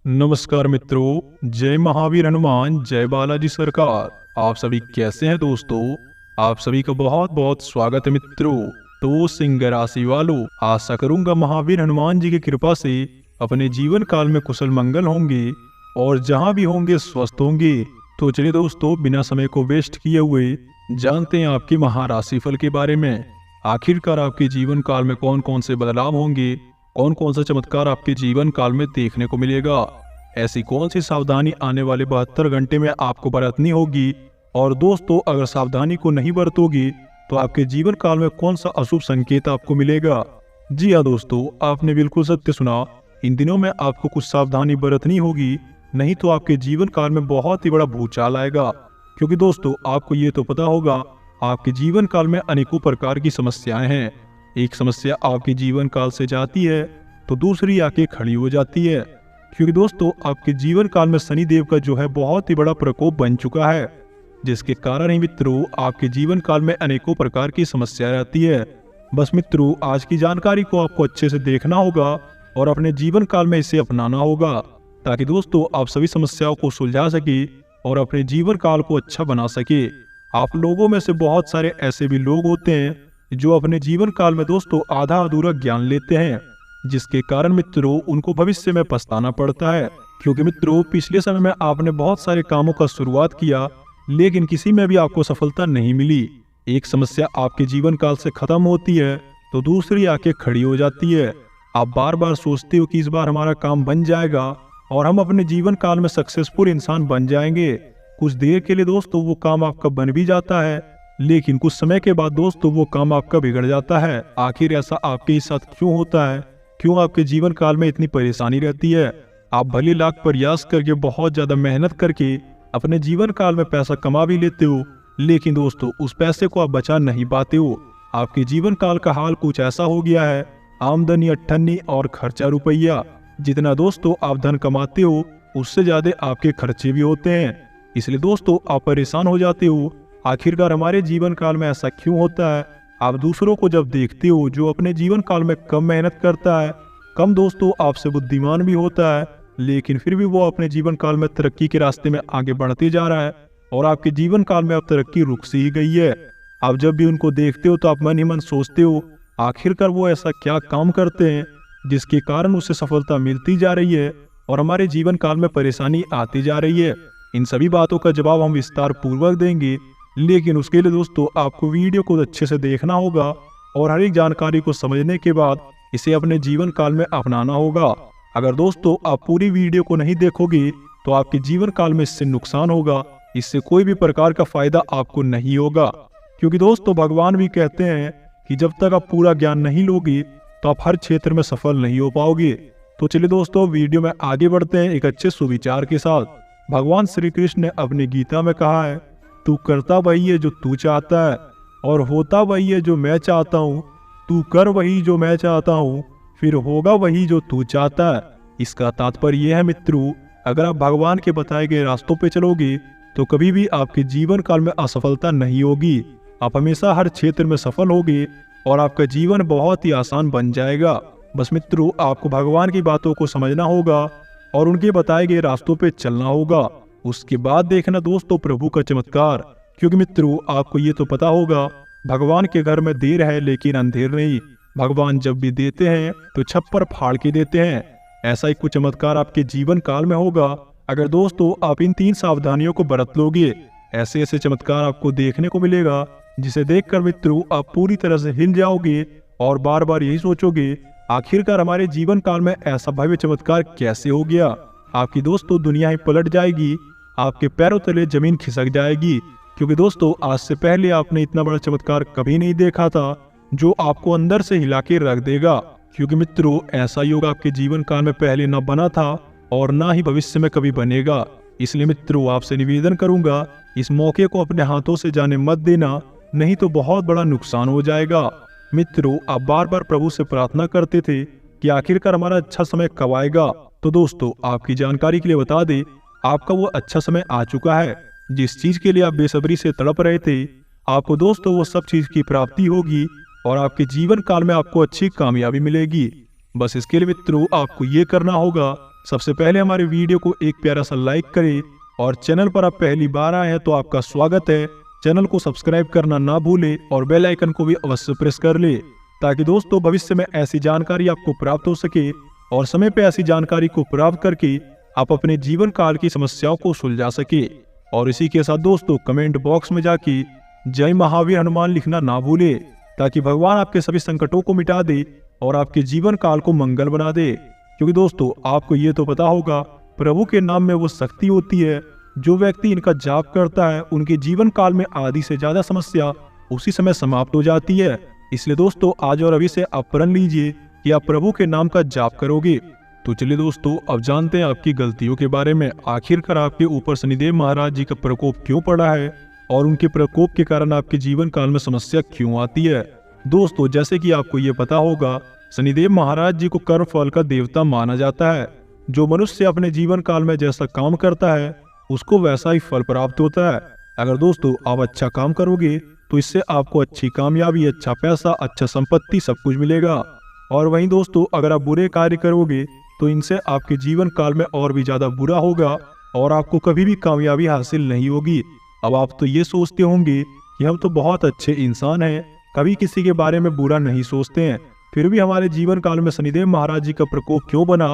नमस्कार मित्रों, जय महावीर हनुमान, जय बालाजी सरकार। आप सभी कैसे हैं दोस्तों? आप सभी का बहुत बहुत स्वागत है मित्रों। तो सिंह राशि वालों, आशा करूंगा महावीर हनुमान जी की कृपा से अपने जीवन काल में कुशल मंगल होंगे और जहां भी होंगे स्वस्थ होंगे। तो चलिए दोस्तों, बिना समय को वेस्ट किए हुए जानते हैं आपकी महाराशि फल के बारे में। आखिरकार आपके जीवन काल में कौन कौन से बदलाव होंगे, कौन कौन सा चमत्कार आपके जीवन काल में देखने को मिलेगा, ऐसी कौन सी सावधानी आने वाले 72 घंटे में आपको बरतनी होगी। और दोस्तों, अगर सावधानी को नहीं बरतोगी तो आपके जीवन काल में कौन सा अशुभ संकेत आपको मिलेगा। जी हाँ दोस्तों, आपने बिल्कुल सत्य सुना। इन दिनों में आपको कुछ सावधानी बरतनी होगी, नहीं तो आपके जीवन काल में बहुत ही बड़ा भूचाल आएगा। क्योंकि दोस्तों, आपको ये तो पता होगा, आपके जीवन काल में अनेकों प्रकार की समस्याएं हैं। एक समस्या आपके जीवन काल से जाती है तो दूसरी आके खड़ी हो जाती है। क्योंकि दोस्तों, आपके जीवन काल में शनि देव का जो है बहुत ही बड़ा प्रकोप बन चुका है, जिसके कारण ही मित्रों आपके जीवन काल में अनेकों प्रकार की समस्या रहती है। बस मित्रों, आज की जानकारी को आपको अच्छे से देखना होगा और अपने जीवन काल में इसे अपनाना होगा, ताकि दोस्तों आप सभी समस्याओं को सुलझा सके और अपने जीवन काल को अच्छा बना सके। आप लोगों में से बहुत सारे ऐसे भी लोग होते हैं जो अपने जीवन काल में दोस्तों आधा अधूरा ज्ञान लेते हैं, जिसके कारण मित्रों उनको भविष्य में पछताना पड़ता है। क्योंकि मित्रों, पिछले समय में आपने बहुत सारे कामों का शुरुआत किया, लेकिन किसी में भी आपको सफलता नहीं मिली। एक समस्या आपके जीवन काल से खत्म होती है तो दूसरी आके खड़ी हो जाती है। आप बार बार सोचते हो कि इस बार हमारा काम बन जाएगा और हम अपने जीवन काल में सक्सेसफुल इंसान बन जाएंगे। कुछ देर के लिए दोस्तों वो काम आपका बन भी जाता है, लेकिन कुछ समय के बाद दोस्तों वो काम आपका बिगड़ जाता है। आखिर ऐसा आपके साथ क्यों होता है? क्यों आपके जीवन काल में इतनी परेशानी रहती है? आप भले लाख प्रयास करके, बहुत ज्यादा मेहनत करके अपने जीवन काल में पैसा कमा भी लेते हो, लेकिन दोस्तों उस पैसे को आप बचा नहीं पाते हो। आपके जीवन काल का हाल कुछ ऐसा हो गया है, आमदनी अट्ठन्नी और खर्चा रुपया। जितना दोस्तों आप धन कमाते हो उससे ज्यादा आपके खर्चे भी होते हैं। इसलिए दोस्तों आप परेशान हो जाते हो। आखिरकार हमारे जीवन काल में ऐसा क्यों होता है? आप दूसरों को जब देखते हो जो अपने जीवन काल में कम मेहनत करता है, कम दोस्तों आपसे बुद्धिमान भी होता है, लेकिन फिर भी वो अपने जीवन काल में तरक्की के रास्ते में आगे बढ़ते जा रहा है, और आपके जीवन काल में अब तरक्की रुक सी ही गई है। आप जब भी उनको देखते हो तो आप मन ही मन सोचते हो, आखिरकार वो ऐसा क्या काम करते हैं जिसके कारण उसे सफलता मिलती जा रही है और हमारे जीवन काल में परेशानी आती जा रही है। इन सभी बातों का जवाब हम विस्तार पूर्वक देंगे, लेकिन उसके लिए दोस्तों आपको वीडियो को अच्छे से देखना होगा और हर एक जानकारी को समझने के बाद इसे अपने जीवन काल में अपनाना होगा। अगर दोस्तों आप पूरी वीडियो को नहीं देखोगे तो आपके जीवन काल में इससे नुकसान होगा, इससे कोई भी प्रकार का फायदा आपको नहीं होगा। क्योंकि दोस्तों भगवान भी कहते हैं कि जब तक आप पूरा ज्ञान नहीं लोगे तो आप हर क्षेत्र में सफल नहीं हो पाओगे। तो चलिए दोस्तों, वीडियो में आगे बढ़ते हैं एक अच्छे सुविचार के साथ। भगवान श्री कृष्ण ने अपनी गीता में कहा है, तू करता वही है जो तू चाहता है और होता वही है जो मैं चाहता हूँ। तू कर वही जो मैं चाहता हूँ, फिर होगा वही जो तू चाहता है। इसका तात्पर्य यह है मित्रों, अगर आप भगवान के बताए गए रास्तों पे चलोगे तो कभी भी आपके जीवन काल में असफलता नहीं होगी। आप हमेशा हर क्षेत्र में सफल होगे और आपका जीवन बहुत ही आसान बन जाएगा। बस मित्रों, आपको भगवान की बातों को समझना होगा और उनके बताए गए रास्तों पे चलना होगा। उसके बाद देखना दोस्तों प्रभु का चमत्कार। क्योंकि मित्रों आपको ये तो पता होगा, भगवान के घर में देर है लेकिन अंधेर नहीं। भगवान जब भी देते हैं तो छप्पर फाड़ के देते हैं। ऐसा ही कुछ चमत्कार आपके जीवन काल में होगा अगर दोस्तों आप इन 3 सावधानियों को बरत लोगे। ऐसे ऐसे चमत्कार आपको देखने को मिलेगा जिसे देखकर मित्रों आप पूरी तरह से हिल जाओगे और बार बार यही सोचोगे, आखिरकार हमारे जीवन काल में ऐसा भव्य चमत्कार कैसे हो गया। आपकी दोस्तों दुनिया ही पलट जाएगी, आपके पैरों तले जमीन खिसक जाएगी। क्योंकि दोस्तों आज से पहले आपने इतना बड़ा चमत्कार कभी नहीं देखा था जो आपको अंदर से हिला के रख देगा। क्योंकि मित्रों ऐसा योग आपके जीवन काल में पहले न बना था और ना ही भविष्य में कभी बनेगा। इसलिए मित्रों आपसे निवेदन करूंगा, इस मौके को अपने हाथों से जाने मत देना, नहीं तो बहुत बड़ा नुकसान हो जाएगा। मित्रों आप बार बार प्रभु से प्रार्थना करते थे कि आखिरकार हमारा अच्छा समय कब आएगा। तो दोस्तों आपकी जानकारी के लिए बता दे, आपका वो अच्छा समय आ चुका है। जिस चीज के लिए आप बेसब्री से तड़प रहे थे, आपको दोस्तों वो सब चीज की प्राप्ति होगी और आपके जीवन काल में आपको अच्छी कामयाबी मिलेगी। बस इसके लिए मित्रों आपको ये करना होगा, सबसे पहले हमारे वीडियो को एक प्यारा सा लाइक करें और चैनल पर आप पहली बार आए हैं तो आपका स्वागत है। चैनल को सब्सक्राइब करना ना भूले और बेल आइकन को भी अवश्य प्रेस कर ले, ताकि दोस्तों भविष्य में ऐसी जानकारी आपको प्राप्त हो सके और समय पे ऐसी जानकारी को प्राप्त करके आप अपने जीवन काल की समस्याओं को सुलझा सके। और इसी के साथ दोस्तों कमेंट बॉक्स में जाके जय महावीर हनुमान लिखना ना भूले, ताकि भगवान आपके सभी संकटों को मिटा दे और आपके जीवन काल को मंगल बना दे। क्योंकि दोस्तों आपको ये तो पता होगा, प्रभु के नाम में वो शक्ति होती है, जो व्यक्ति इनका जाप करता है उनके जीवन काल में आधी से ज्यादा समस्या उसी समय समाप्त हो जाती है। इसलिए दोस्तों आज और अभी से आप प्रण लीजिए कि आप प्रभु के नाम का जाप करोगे। तो चलिए दोस्तों अब जानते हैं आपकी गलतियों के बारे में। आखिरकार आपके ऊपर शनिदेव महाराज जी का प्रकोप क्यों पड़ा है और उनके प्रकोप के कारण आपके जीवन काल में समस्या क्यों आती है। दोस्तों जैसे कि आपको ये पता होगा, शनिदेव महाराज जी को कर्म फल का देवता माना जाता है। जो मनुष्य अपने जीवन काल में जैसा काम करता है उसको वैसा ही फल प्राप्त होता है। अगर दोस्तों आप अच्छा काम करोगे तो इससे आपको अच्छी कामयाबी, अच्छा पैसा, अच्छा संपत्ति सब कुछ मिलेगा। और वहीं दोस्तों अगर आप बुरे कार्य करोगे तो इनसे आपके जीवन काल में और भी ज्यादा बुरा होगा और आपको कभी भी कामयाबी हासिल नहीं होगी। अब आप तो ये सोचते होंगे कि हम तो बहुत अच्छे इंसान हैं, कभी किसी के बारे में बुरा नहीं सोचते हैं, फिर भी हमारे जीवन काल में शनिदेव महाराज जी का प्रकोप क्यों बना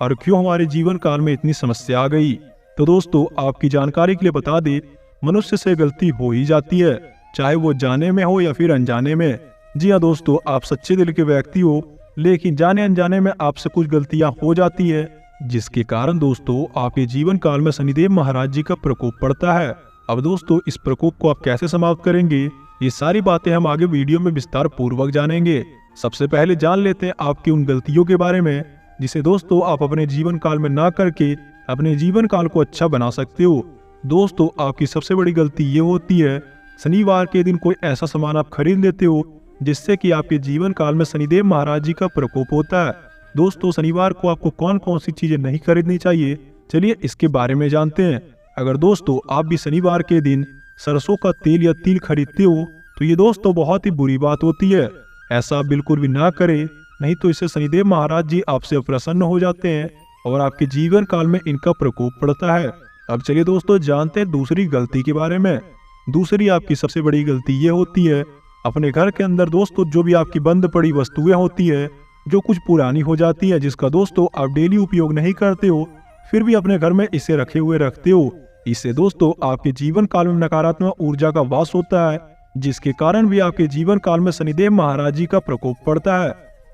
और क्यों हमारे जीवन काल में इतनी समस्या आ गई। तो दोस्तों आपकी जानकारी के लिए बता दे, मनुष्य से गलती हो ही जाती है, चाहे वो जाने में हो या फिर अनजाने में। जी हाँ दोस्तों, आप सच्चे दिल के व्यक्ति हो, लेकिन जाने अनजाने में आपसे कुछ गलतियां हो जाती है, जिसके कारण दोस्तों आपके जीवन काल में शनिदेव महाराज जी का प्रकोप पड़ता है। अब दोस्तों इस प्रकोप को आप कैसे समाप्त करेंगे, ये सारी बातें हम आगे वीडियो में विस्तार पूर्वक जानेंगे। सबसे पहले जान लेते हैं आपकी उन गलतियों के बारे में जिसे दोस्तों आप अपने जीवन काल में ना करके अपने जीवन काल को अच्छा बना सकते हो। दोस्तों आपकी सबसे बड़ी गलती ये होती है, शनिवार के दिन कोई ऐसा सामान आप खरीद लेते हो जिससे कि आपके जीवन काल में शनिदेव महाराज जी का प्रकोप होता है। दोस्तों शनिवार को आपको कौन कौन सी चीजें नहीं खरीदनी चाहिए, चलिए इसके बारे में जानते हैं। अगर दोस्तों आप भी शनिवार के दिन सरसों का तेल या तिल खरीदते हो तो ये दोस्तों बहुत ही बुरी बात होती है। ऐसा बिल्कुल भी ना करें, नहीं तो इससे शनिदेव महाराज जी आपसे अप्रसन्न हो जाते हैं और आपके जीवन काल में इनका प्रकोप पड़ता है। अब चलिए दोस्तों जानते हैं दूसरी गलती के बारे में। दूसरी आपकी सबसे बड़ी गलती ये होती है, अपने घर के अंदर दोस्तों जो भी आपकी बंद पड़ी वस्तुएं होती है, जो कुछ पुरानी हो जाती है, जिसका दोस्तों आप डेली उपयोग नहीं करते हो, फिर भी अपने घर में इसे रखे हुए रखते हो। इससे दोस्तों आपके जीवन काल में नकारात्मक ऊर्जा का वास होता है, जिसके कारण भी आपके जीवन काल में शनिदेव महाराज जी का प्रकोप पड़ता है।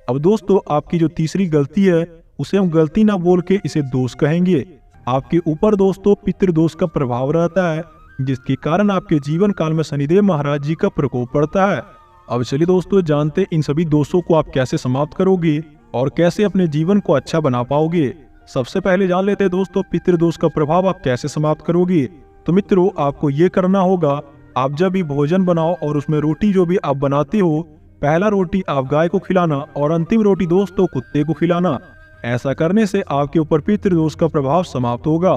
अब दोस्तों आपकी जो तीसरी गलती है उसे हम गलती ना बोल के इसे दोष कहेंगे। आपके ऊपर दोस्तों पितृदोष का प्रभाव रहता है, जिसके कारण आपके जीवन काल में शनिदेव महाराज जी का प्रकोप पड़ता है। अब चलिए दोस्तों जानते इन सभी दोषों को आप कैसे समाप्त करोगे और कैसे अपने जीवन को अच्छा बना पाओगे। सबसे पहले जान लेते हैं दोस्तों पितृदोष का प्रभाव आप कैसे समाप्त करोगे। तो मित्रों आपको ये करना होगा, आप जब भी भोजन बनाओ और उसमें रोटी जो भी आप बनाते हो, पहला रोटी आप गाय को खिलाना और अंतिम रोटी दोस्तों कुत्ते को खिलाना। ऐसा करने से आपके ऊपर पितृदोष का प्रभाव समाप्त होगा।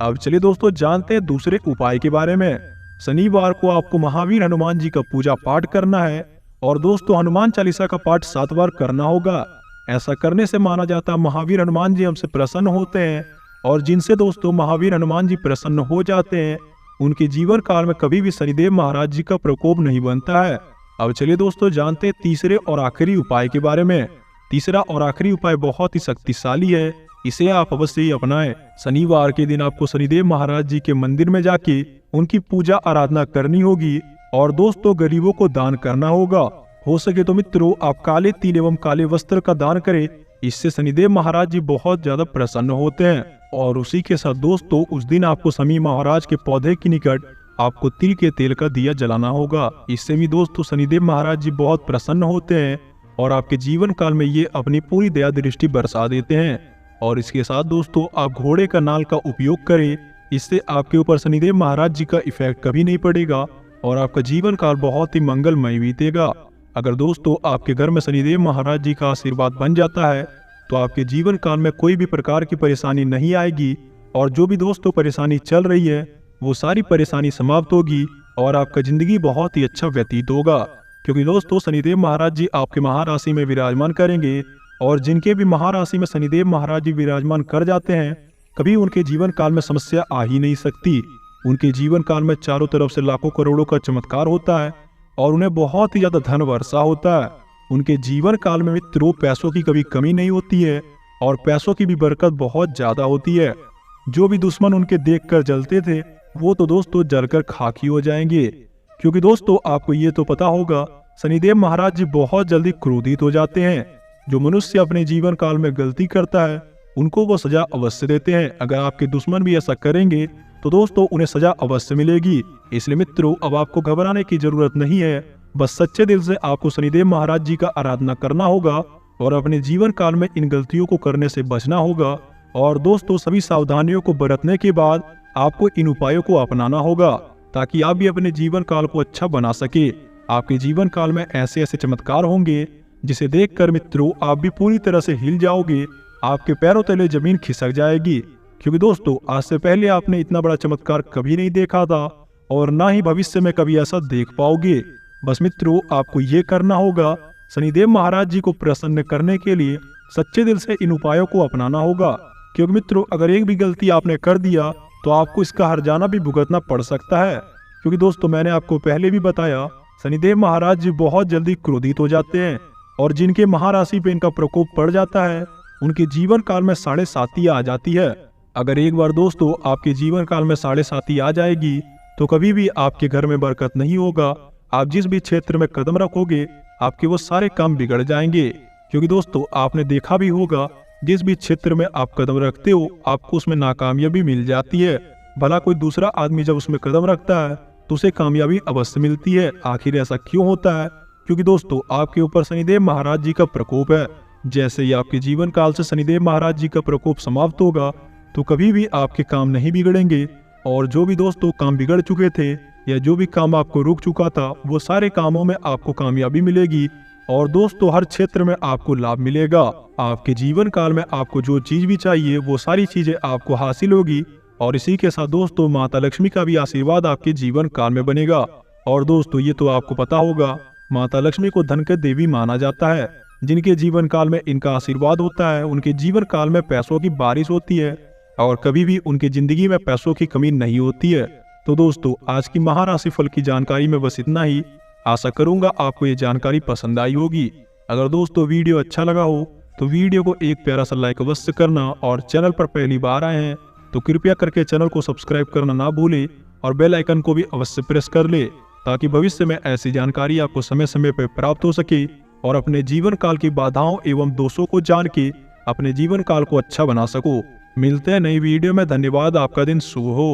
अब चलिए दोस्तों जानते हैं दूसरे उपाय के बारे में। शनिवार को आपको महावीर हनुमान जी का पूजा पाठ करना है और दोस्तों हनुमान चालीसा का पाठ 7 बार करना होगा। ऐसा करने से माना जाता है महावीर हनुमान जी हमसे प्रसन्न होते हैं और जिनसे दोस्तों महावीर हनुमान जी प्रसन्न हो जाते हैं उनके जीवन काल में कभी भी शनिदेव महाराज जी का प्रकोप नहीं बनता है। अब चलिए दोस्तों जानते हैं तीसरे और आखिरी उपाय के बारे में। तीसरा और आखिरी उपाय बहुत ही शक्तिशाली है, इसे आप अवश्य ही अपनाएं। शनिवार के दिन आपको शनिदेव महाराज जी के मंदिर में जाके उनकी पूजा आराधना करनी होगी और दोस्तों गरीबों को दान करना होगा। हो सके तो मित्रों आप काले तिल एवं काले वस्त्र का दान करें, इससे शनिदेव महाराज जी बहुत ज्यादा प्रसन्न होते हैं। और उसी के साथ दोस्तों उस दिन आपको शनि महाराज के पौधे के निकट आपको तिल के तेल का दिया जलाना होगा। इससे भी दोस्तों शनिदेव महाराज जी बहुत प्रसन्न होते हैं और आपके जीवन काल में ये अपनी पूरी दया दृष्टि बरसा देते हैं। और इसके साथ दोस्तों आप घोड़े का नाल का उपयोग करें, इससे आपके ऊपर शनिदेव महाराज जी का इफेक्ट कभी नहीं पड़ेगा और आपका जीवन काल बहुत ही मंगलमय बीतेगा। अगर दोस्तों आपके घर में शनिदेव महाराज जी का आशीर्वाद बन जाता है तो आपके जीवन काल में कोई भी प्रकार की परेशानी नहीं आएगी और जो भी दोस्तों परेशानी चल रही है वो सारी परेशानी समाप्त होगी और आपका जिंदगी बहुत ही अच्छा व्यतीत होगा। क्योंकि दोस्तों शनिदेव महाराज जी आपके महाराशि में विराजमान करेंगे और जिनके भी महाराशि में शनिदेव महाराज जी विराजमान कर जाते हैं, कभी उनके जीवन काल में समस्या आ ही नहीं सकती। उनके जीवन काल में चारों तरफ से लाखों करोड़ों का चमत्कार होता है और उन्हें बहुत ही ज्यादा धन वर्षा होता है। उनके जीवन काल में मित्रों पैसों की कभी कमी नहीं होती है और पैसों की भी बरकत बहुत ज्यादा होती है। जो भी दुश्मन उनके देखकर जलते थे वो तो दोस्तों जलकर खाक ही हो जाएंगे, क्योंकि दोस्तों आपको ये तो पता होगा शनिदेव महाराज जी बहुत जल्दी क्रोधित हो जाते हैं। जो मनुष्य अपने जीवन काल में गलती करता है उनको वो सजा अवश्य देते हैं। अगर आपके दुश्मन भी ऐसा करेंगे तो दोस्तों उन्हें सजा अवश्य मिलेगी। इसलिए मित्रों अब आपको घबराने की जरूरत नहीं है, बस सच्चे दिल से आपको शनिदेव महाराज जी का आराधना करना होगा और अपने जीवन काल में इन गलतियों को करने से बचना होगा। और दोस्तों सभी सावधानियों को बरतने के बाद आपको इन उपायों को अपनाना होगा ताकि आप भी अपने जीवन काल को अच्छा बना सके। आपके जीवन काल में ऐसे ऐसे चमत्कार होंगे जिसे देखकर मित्रों आप भी पूरी तरह से हिल जाओगे, आपके पैरों तले जमीन खिसक जाएगी, क्योंकि दोस्तों आज से पहले आपने इतना बड़ा चमत्कार कभी नहीं देखा था और ना ही भविष्य में कभी ऐसा देख पाओगे। बस मित्रों आपको ये करना होगा, शनिदेव महाराज जी को प्रसन्न करने के लिए सच्चे दिल से इन उपायों को अपनाना होगा, क्योंकि मित्रों अगर एक भी गलती आपने कर दिया तो आपको इसका हर्जाना भी भुगतना पड़ सकता है। क्योंकि दोस्तों मैंने आपको पहले भी बताया शनिदेव महाराज जी बहुत जल्दी क्रोधित हो जाते हैं और जिनके महाराशि पे इनका प्रकोप पड़ जाता है उनके जीवन काल में 7.5 आ जाती है। अगर एक बार दोस्तों आपके जीवन काल में 7.5 आ जाएगी तो कभी भी आपके घर में बरकत नहीं होगा। आप जिस भी क्षेत्र में कदम रखोगे आपके वो सारे काम बिगड़ जाएंगे, क्योंकि दोस्तों आपने देखा भी होगा जिस भी क्षेत्र में आप कदम रखते हो आपको उसमें नाकामयाबी मिल जाती है। भला कोई दूसरा आदमी जब उसमें कदम रखता है तो उसे कामयाबी अवश्य मिलती है। आखिर ऐसा क्यों होता है? क्योंकि दोस्तों आपके ऊपर शनिदेव महाराज जी का प्रकोप है। जैसे ही आपके जीवन काल से शनिदेव महाराज जी का प्रकोप समाप्त होगा तो कभी भी आपके काम नहीं बिगड़ेंगे और जो भी दोस्तों काम बिगड़ चुके थे या जो भी काम आपको रुक चुका था वो सारे कामों में आपको कामयाबी मिलेगी और दोस्तों हर क्षेत्र में आपको लाभ मिलेगा। आपके जीवन काल में आपको जो चीज भी चाहिए वो सारी चीजें आपको हासिल होगी और इसी के साथ दोस्तों माता लक्ष्मी का भी आशीर्वाद आपके जीवन काल में बनेगा। और दोस्तों ये तो आपको पता होगा माता लक्ष्मी को धन की देवी माना जाता है। जिनके जीवन काल में इनका आशीर्वाद होता है उनके जीवन काल में पैसों की बारिश होती है और कभी भी उनकी जिंदगी में पैसों की कमी नहीं होती है। तो दोस्तों आज की महाराशि फल की जानकारी में बस इतना ही। आशा करूंगा आपको ये जानकारी पसंद आई होगी। अगर दोस्तों वीडियो अच्छा लगा हो तो वीडियो को एक प्यारा सा लाइक अवश्य करना और चैनल पर पहली बार आए हैं तो कृपया करके चैनल को सब्सक्राइब करना ना भूले और बेल आइकन को भी अवश्य प्रेस कर ले ताकि भविष्य में ऐसी जानकारी आपको समय समय पर प्राप्त हो सके और अपने जीवन काल की बाधाओं एवं दोषों को जान के अपने जीवन काल को अच्छा बना सको। मिलते हैं नई वीडियो में। धन्यवाद। आपका दिन शुभ हो।